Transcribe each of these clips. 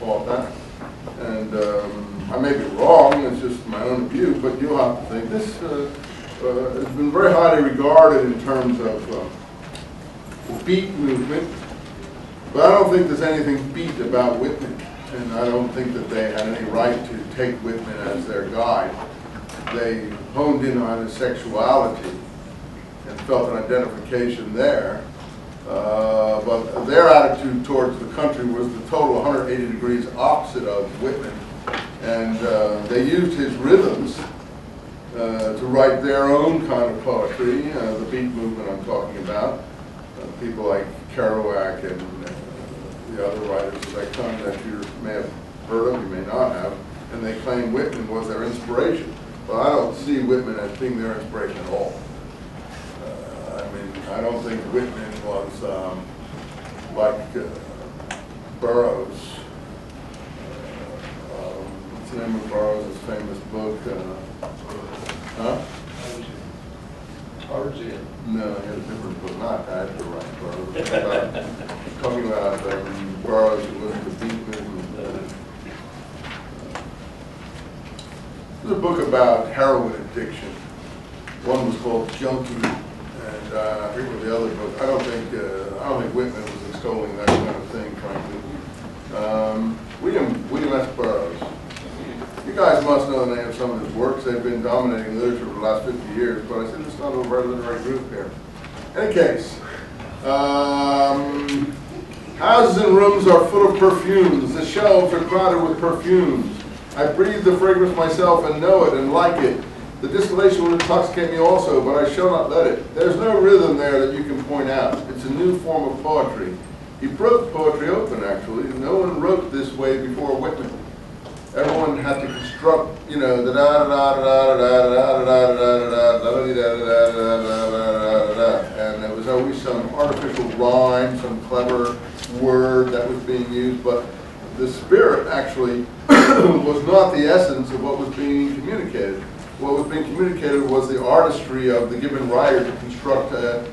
thought that. And I may be wrong, it's just my own view, but you'll have to think. This has been very highly regarded in terms of the beat movement, but I don't think there's anything beat about Whitman, and I don't think that they had any right to take Whitman as their guide. They honed in on his sexuality and felt an identification there, but their attitude towards the country was the total 180 degrees opposite of Whitman, and they used his rhythms to write their own kind of poetry, the beat movement I'm talking about. People like Kerouac and the other writers of that kind that you may have heard of, you may not have, and they claim Whitman was their inspiration. But I don't see Whitman as being their inspiration at all. I mean, I don't think Whitman was like Burroughs. What's the name of Burroughs' famous book? Huh? No, he had a different book, not that, you're right, Burroughs. Talking about Burroughs, who was the beat movement. There's a book about heroin addiction. One was called Junkie, and I forget what the other book. I don't think Whitman was extolling that kind of thing, frankly. William S. Burroughs. You guys must know the name of some of his works. They've been dominating literature for the last 50 years, but I said it's not a very literary group here. In any case, houses and rooms are full of perfumes. The shelves are crowded with perfumes. I breathe the fragrance myself and know it and like it. The distillation will intoxicate me also, but I shall not let it. There's no rhythm there that you can point out. It's a new form of poetry. He broke poetry open, actually. No one wrote this way before Whitman. Everyone had to construct, you know, the da da da da da da da da da da da da, and there was always some artificial rhyme, some clever word that was being used, but the spirit actually was not the essence of what was being communicated. What was being communicated was the artistry of the given writer to construct a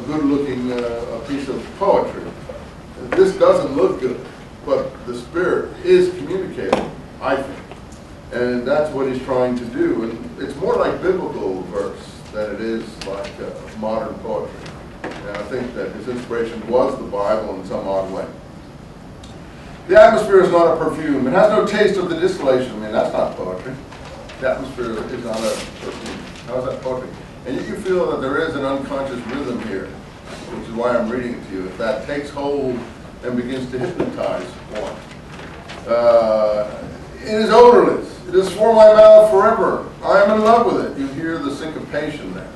good-looking piece of poetry. This doesn't look good, but the spirit is communicated, I think. And that's what he's trying to do. And it's more like biblical verse than it is like modern poetry. And I think that his inspiration was the Bible in some odd way. The atmosphere is not a perfume. It has no taste of the distillation. I mean, that's not poetry. The atmosphere is not a perfume. How is that poetry? And you feel that there is an unconscious rhythm here, which is why I'm reading it to you. If that takes hold and begins to hypnotize one. It is odorless. It is for my mouth forever. I am in love with it. You hear the syncopation there.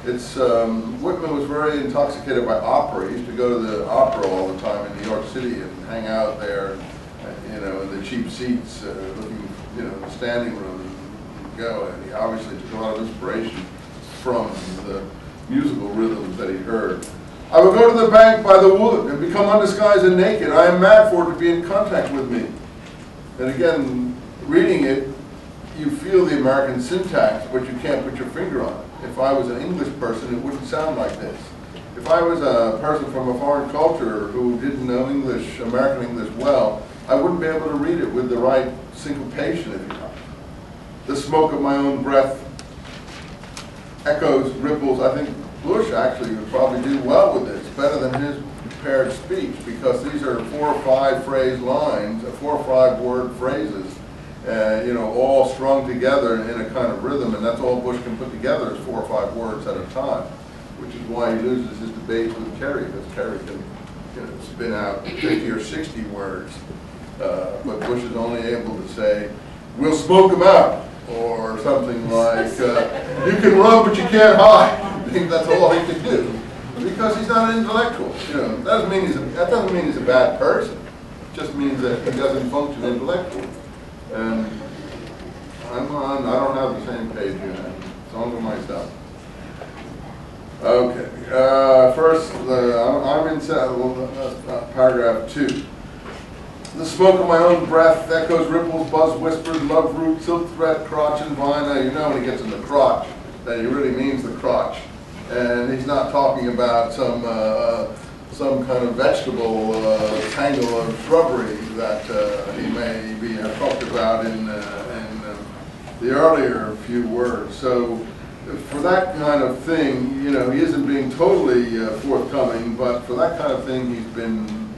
It's Whitman was very intoxicated by opera. He used to go to the opera all the time in New York City and hang out there, you know, in the cheap seats, looking, you know, in the standing room and go. And he obviously took a lot of inspiration from the musical rhythms that he heard. I will go to the bank by the wood and become undisguised and naked. I am mad for it to be in contact with me. And again, reading it, you feel the American syntax, but you can't put your finger on it. If I was an English person, it wouldn't sound like this. If I was a person from a foreign culture who didn't know English, American English well, I wouldn't be able to read it with the right syncopation, if you like. The smoke of my own breath echoes, ripples. I think Bush actually would probably do well with this, better than his prepared speech, because these are 4 or 5 phrase lines, 4 or 5 word phrases, you know, all strung together in a kind of rhythm, and that's all Bush can put together is 4 or 5 words at a time, which is why he loses his debates with Kerry, because Kerry can, you know, spin out 50 or 60 words, but Bush is only able to say, "We'll smoke them out," or something like, "You can run but you can't hide." I think that's all he can do, because he's not an intellectual. You know, that doesn't mean he's a bad person. It just means that he doesn't function intellectually. And I don't have the same page here. It's on to myself. Okay. First, I'm in paragraph 2. The smoke of my own breath echoes, ripples, buzz, whispers, love root, silk thread, crotch, and vine. Now, you know when he gets in the crotch that he really means the crotch. And he's not talking about some some kind of vegetable tangle or shrubbery that he maybe have talked about in the earlier few words. So for that kind of thing, you know, he isn't being totally forthcoming, but for that kind of thing, he's been,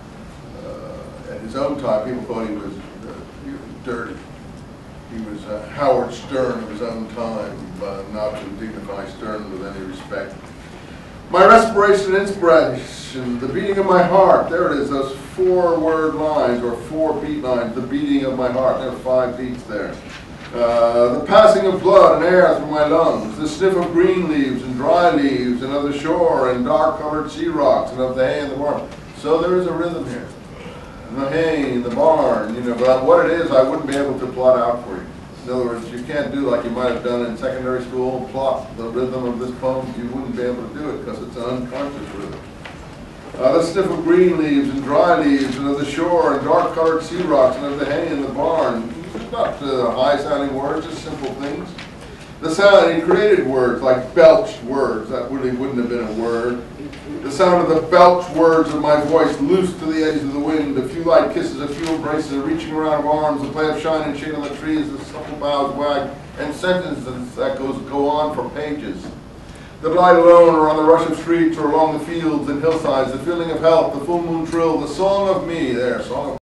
at his own time, people thought he was dirty. He was Howard Stern of his own time, not to dignify Stern with any respect. My respiration and inspiration, the beating of my heart, there it is, those 4-word lines, or 4 beat lines, the beating of my heart, there are 5 beats there. The passing of blood and air through my lungs, the sniff of green leaves and dry leaves, and of the shore and dark-colored sea rocks, and of the hay in the barn. So there is a rhythm here. And the hay in the barn, you know, but what it is, I wouldn't be able to plot out for you. In other words, you can't do like you might have done in secondary school, plot the rhythm of this poem. You wouldn't be able to do it because it's an unconscious rhythm. The sniff of green leaves and dry leaves, and of the shore and dark-colored sea rocks, and of the hay in the barn. These are not high-sounding words, just simple things. The sound, he created words like belched words. That really wouldn't have been a word. The sound of the belched words of my voice loose to the edge of the wind, a few light kisses, a few embraces, a reaching around of arms, a play of shine and shade on the trees, the supple boughs wag, and sentences that go on for pages. That light alone, or on the rush of streets, or along the fields and hillsides, the feeling of health, the full moon trill, the song of me, there, song of